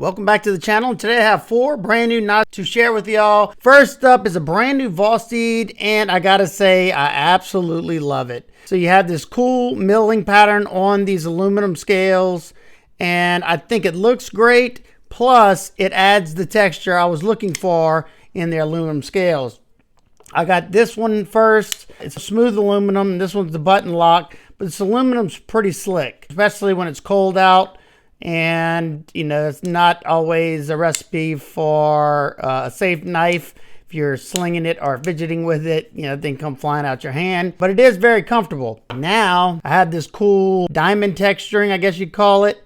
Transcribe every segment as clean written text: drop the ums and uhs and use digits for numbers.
Welcome back to the channel. Today I have 4 brand new knives to share with y'all. First up is a brand new Vosteed, and I gotta say I absolutely love it. So you have this cool milling pattern on these aluminum scales, and I think it looks great. Plus it adds the texture I was looking for in the aluminum scales. I got this one first. It's a smooth aluminum. This one's the button lock, but this aluminum's pretty slick, especially when it's cold out. And, you know, it's not always a recipe for a safe knife. If you're slinging it or fidgeting with it, you know, thing come flying out your hand. But it is very comfortable. Now, I have this cool diamond texturing, I guess you'd call it.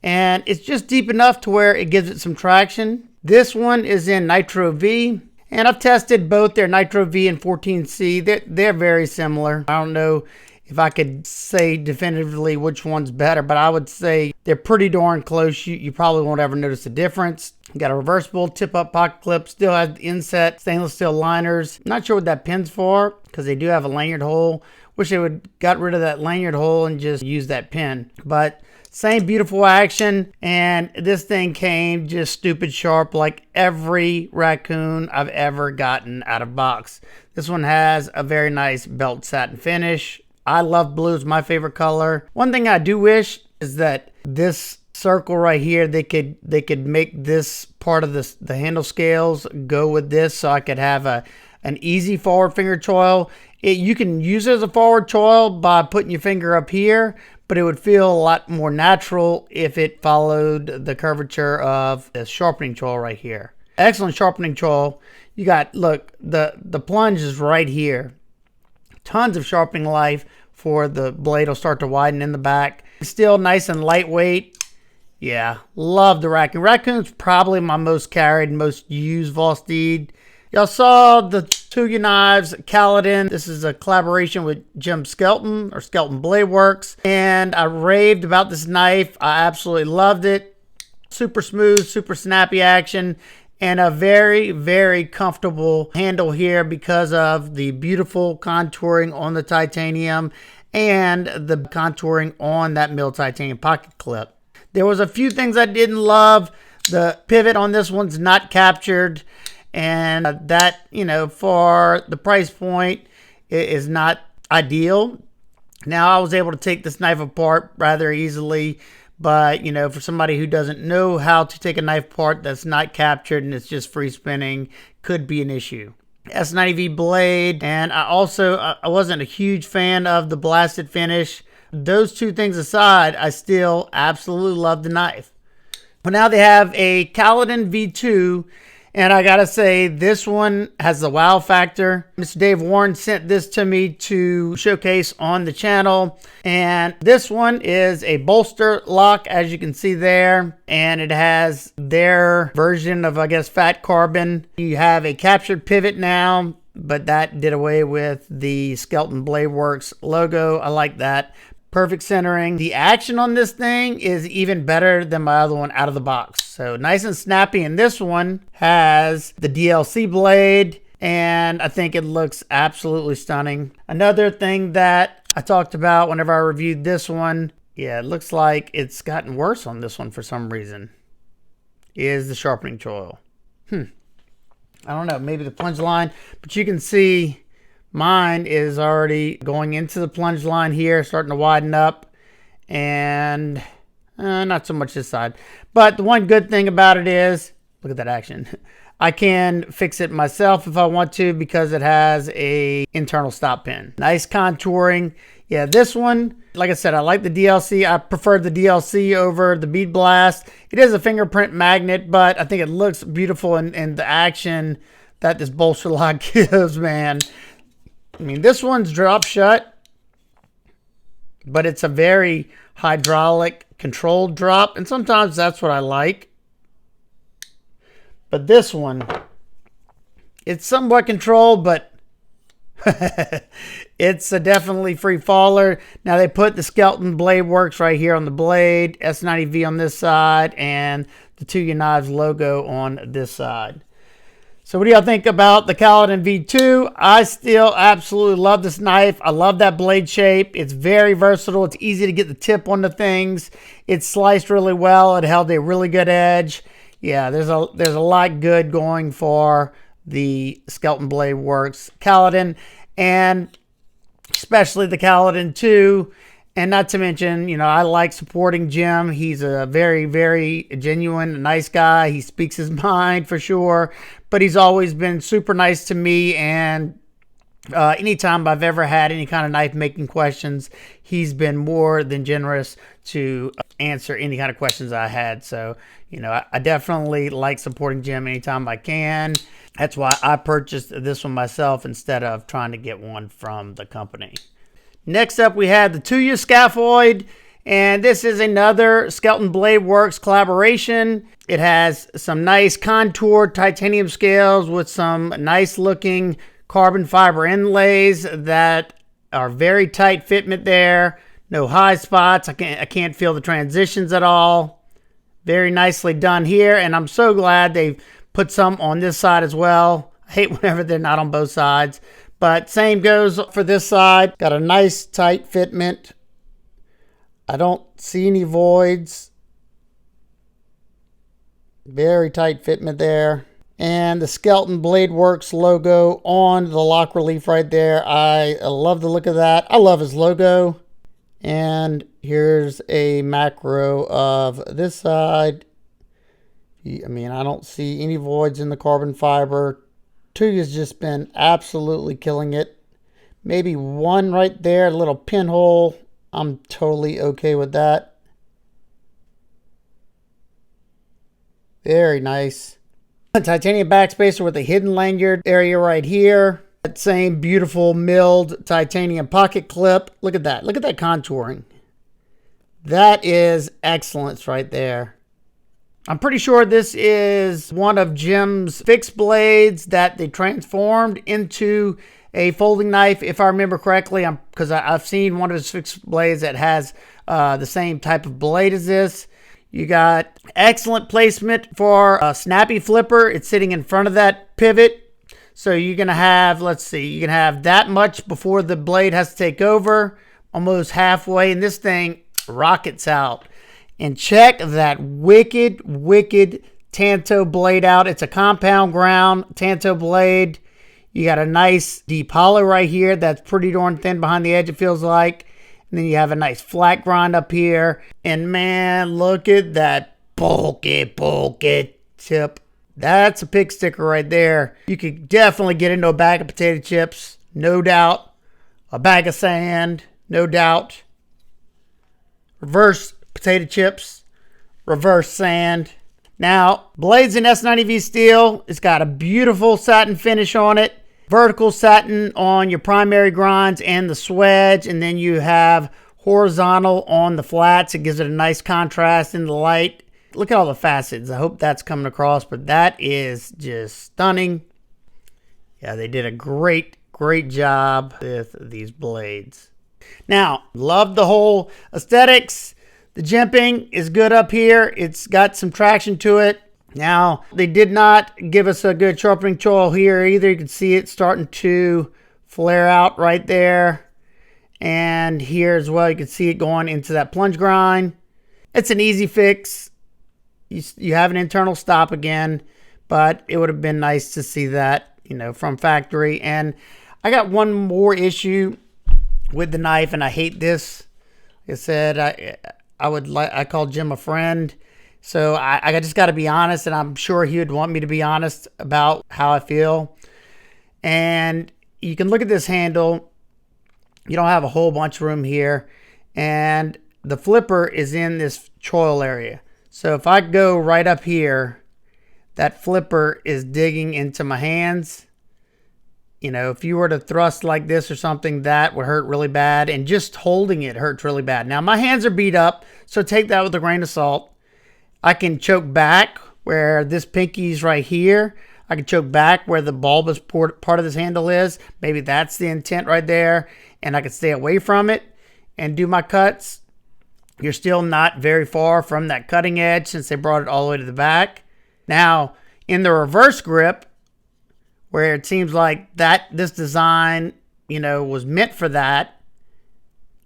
And it's just deep enough to where it gives it some traction. This one is in Nitro V. And I've tested both their Nitro V and 14C. They're very similar. I don't know if I could say definitively which one's better, but I would say they're pretty darn close. You probably won't ever notice a difference. You got a reversible tip-up pocket clip, still has the inset stainless steel liners. Not sure what that pin's for, because they do have a lanyard hole. Wish they would got rid of that lanyard hole and just use that pin. But same beautiful action, and this thing came just stupid sharp like every Raccoon I've ever gotten out of box. This one has a very nice belt satin finish. I love blue, it's my favorite color. One thing I do wish is that this circle right here, they could make this part of the handle scales go with this, so I could have an easy forward finger choil. You can use it as a forward choil by putting your finger up here, but it would feel a lot more natural if it followed the curvature of this sharpening choil right here. Excellent sharpening choil. You got, look, the plunge is right here. Tons of sharpening life for the blade will start to widen in the back. Still nice and lightweight. Yeah, love the Raccoon. Raccoon's probably my most carried, most used Vosteed. Y'all saw the Tuya Knives Caladan. This is a collaboration with Jim Skelton or Skelton Blade Works. And I raved about this knife. I absolutely loved it. Super smooth, super snappy action. And a very, very comfortable handle here because of the beautiful contouring on the titanium and the contouring on that milled titanium pocket clip. There was a few things I didn't love. The pivot on this one's not captured, and that, you know, for the price point, it is not ideal. Now, I was able to take this knife apart rather easily. But, you know, for somebody who doesn't know how to take a knife apart that's not captured and it's just free spinning, could be an issue. S90V blade, and I wasn't a huge fan of the blasted finish. Those two things aside, I still absolutely love the knife. But now they have a Caladan V2, and I gotta say, this one has the wow factor. Mr. Dave Warren sent this to me to showcase on the channel. And this one is a bolster lock, as you can see there. And it has their version of, I guess, fat carbon. You have a captured pivot now, but that did away with the Skelton Blade Works logo. I like that. Perfect centering. The action on this thing is even better than my other one out of the box. So nice and snappy. And this one has the DLC blade, and I think it looks absolutely stunning. Another thing that I talked about whenever I reviewed this one, yeah, it looks like it's gotten worse on this one for some reason, is the sharpening choil. I don't know, maybe the plunge line, but you can see mine is already going into the plunge line here, starting to widen up, and not so much this side. But the one good thing about it is, look at that action. I can fix it myself if I want to because it has a internal stop pin. Nice contouring. Yeah, this one, like I said, I like the DLC. I prefer the DLC over the bead blast. It is a fingerprint magnet, but I think it looks beautiful in the action that this bolster lock gives, man. I mean, this one's drop shut, but it's a very hydraulic controlled drop, and sometimes that's what I like. But this one, it's somewhat controlled, but it's a definitely free faller. Now they put the Skelton Blade Works right here on the blade, S90V on this side, and the Tuya Knives logo on this side. So what do y'all think about the Caladan V2? I still absolutely love this knife. I love that blade shape. It's very versatile. It's easy to get the tip on the things. It's sliced really well. It held a really good edge. Yeah, there's a lot good going for the Skeleton Blade Works Caladan, and especially the Caladan 2. And not to mention, you know, I like supporting Jim. He's a very, very genuine, nice guy. He speaks his mind for sure, but he's always been super nice to me. And anytime I've ever had any kind of knife making questions, he's been more than generous to answer any kind of questions I had. So, you know, I definitely like supporting Jim anytime I can. That's why I purchased this one myself instead of trying to get one from the company. Next up, we had the Tuya Scaphoid, and this is another Skeleton Blade Works collaboration. It has some nice contoured titanium scales with some nice looking carbon fiber inlays that are very tight fitment there. No high spots. I can't feel the transitions at all. Very nicely done here, and I'm so glad they've put some on this side as well. I hate whenever they're not on both sides. But same goes for this side. Got a nice tight fitment. I don't see any voids. Very tight fitment there. And the Skeleton Blade Works logo on the lock relief right there. I love the look of that. I love his logo. And here's a macro of this side. I mean, I don't see any voids in the carbon fiber. Tuya's just been absolutely killing it. Maybe one right there, a little pinhole. I'm totally okay with that. Very nice. A titanium backspacer with a hidden lanyard area right here. That same beautiful milled titanium pocket clip. Look at that. Look at that contouring. That is excellence right there. I'm pretty sure this is one of Jim's fixed blades that they transformed into a folding knife, if I remember correctly, because I've seen one of his fixed blades that has the same type of blade as this. You got excellent placement for a snappy flipper. It's sitting in front of that pivot. So you're going to have, let's see, you can have that much before the blade has to take over, almost halfway, and this thing rockets out. And check that wicked, wicked Tanto blade out. It's a compound ground Tanto blade. You got a nice deep hollow right here that's pretty darn thin behind the edge, it feels like. And then you have a nice flat grind up here. And man, look at that bulky tip. That's a pick sticker right there. You could definitely get into a bag of potato chips, no doubt. A bag of sand, no doubt. Reverse potato chips, reverse sand. Now, blades in S90V steel. It's got a beautiful satin finish on it. Vertical satin on your primary grinds and the swedge, and then you have horizontal on the flats. It gives it a nice contrast in the light. Look at all the facets. I hope that's coming across, but that is just stunning. Yeah, they did a great job with these blades. Now, love the whole aesthetics. The jimping is good up here. It's got some traction to it. Now, they did not give us a good sharpening choil here either. You can see it starting to flare out right there. And here as well, you can see it going into that plunge grind. It's an easy fix. You have an internal stop again, but it would have been nice to see that, you know, from factory. And I got one more issue with the knife, and I hate this. Like I said, I called Jim a friend. So I just got to be honest, and I'm sure he would want me to be honest about how I feel. And you can look at this handle. You don't have a whole bunch of room here. And the flipper is in this choil area. So if I go right up here, that flipper is digging into my hands. You know, if you were to thrust like this or something, that would hurt really bad. And just holding it hurts really bad. Now, my hands are beat up, so take that with a grain of salt. I can choke back where this pinky's right here. I can choke back where the bulbous part of this handle is. Maybe that's the intent right there. And I can stay away from it and do my cuts. You're still not very far from that cutting edge since they brought it all the way to the back. Now, in the reverse grip, where it seems like this design, was meant for that,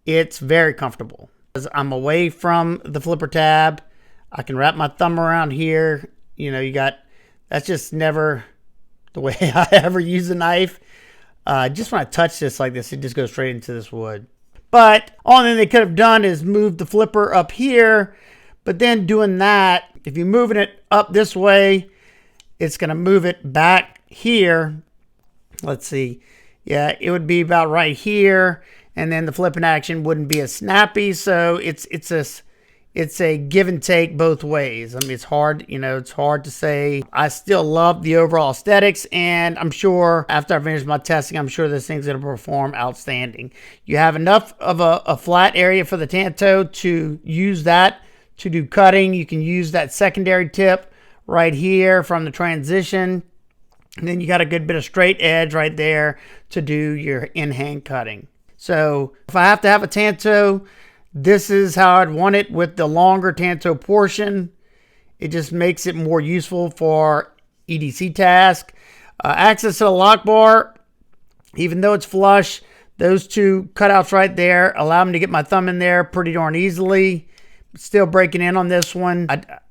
it's very comfortable. As I'm away from the flipper tab, I can wrap my thumb around here. That's just never the way I ever use a knife. Just when I touch this like this, it just goes straight into this wood. But all they could have done is move the flipper up here. But then doing that, if you're moving it up this way, it's going to move it back here. Let's see. Yeah, it would be about right here. And then the flipping action wouldn't be as snappy. So it's a give and take both ways. I mean, it's hard, it's hard to say. I still love the overall aesthetics, and I'm sure after I finish my testing, I'm sure this thing's going to perform outstanding. You have enough of a flat area for the Tanto to use that to do cutting. You can use that secondary tip right here from the transition. And then you got a good bit of straight edge right there to do your in-hand cutting. So if I have to have a Tanto, this is how I'd want it with the longer Tanto portion. It just makes it more useful for EDC task. Access to the lock bar, even though it's flush, those two cutouts right there allow me to get my thumb in there pretty darn easily. Still breaking in on this one.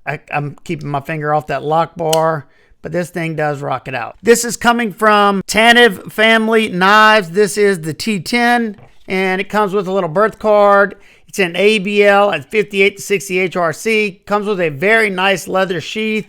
I'm keeping my finger off that lock bar, but this thing does rock it out. This is coming from Tanev family knives. This is the T10, and it comes with a little birth card. It's an ABL at 58 to 60 HRC. Comes with a very nice leather sheath.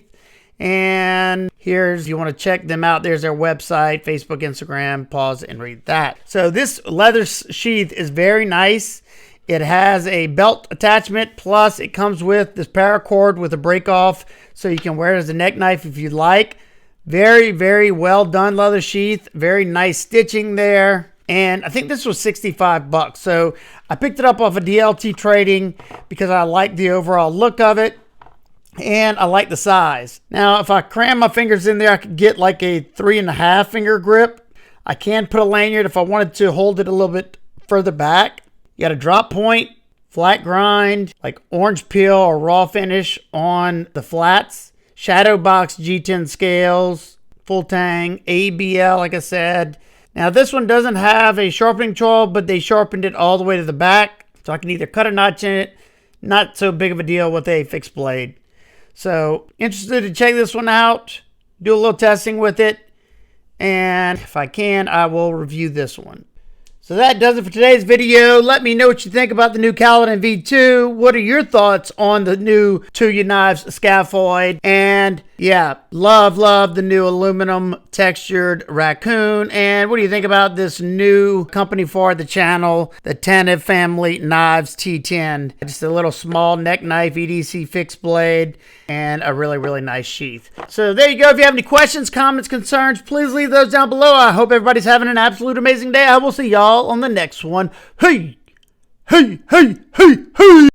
And here's, you want to check them out. There's their website, Facebook, Instagram. Pause and read that. So this leather sheath is very nice. It has a belt attachment. Plus it comes with this paracord with a break off. So you can wear it as a neck knife if you'd like. Very, very well done leather sheath. Very nice stitching there. And I think this was 65 bucks. So I picked it up off of DLT Trading because I like the overall look of it and I like the size. Now, if I cram my fingers in there, I could get like a 3.5 finger grip. I can put a lanyard if I wanted to hold it a little bit further back. You got a drop point, flat grind, like orange peel or raw finish on the flats, shadow box G10 scales, full tang, ABL, like I said. Now this one doesn't have a sharpening choil, but they sharpened it all the way to the back. So I can either cut a notch in it, not so big of a deal with a fixed blade. So interested to check this one out, do a little testing with it. And if I can, I will review this one. So that does it for today's video. Let me know what you think about the new Caladan V2. What are your thoughts on the new Tuya Knives Scaphoid? And yeah, love the new aluminum textured Raccoon. And what do you think about this new company for the channel, the Tanev family knives T10? Just a little small neck knife, EDC fixed blade, and a really, really nice sheath. So there you go. If you have any questions, comments, concerns, please leave those down below. I hope everybody's having an absolute amazing day. I will see y'all on the next one. Hey, hey, hey, hey, hey.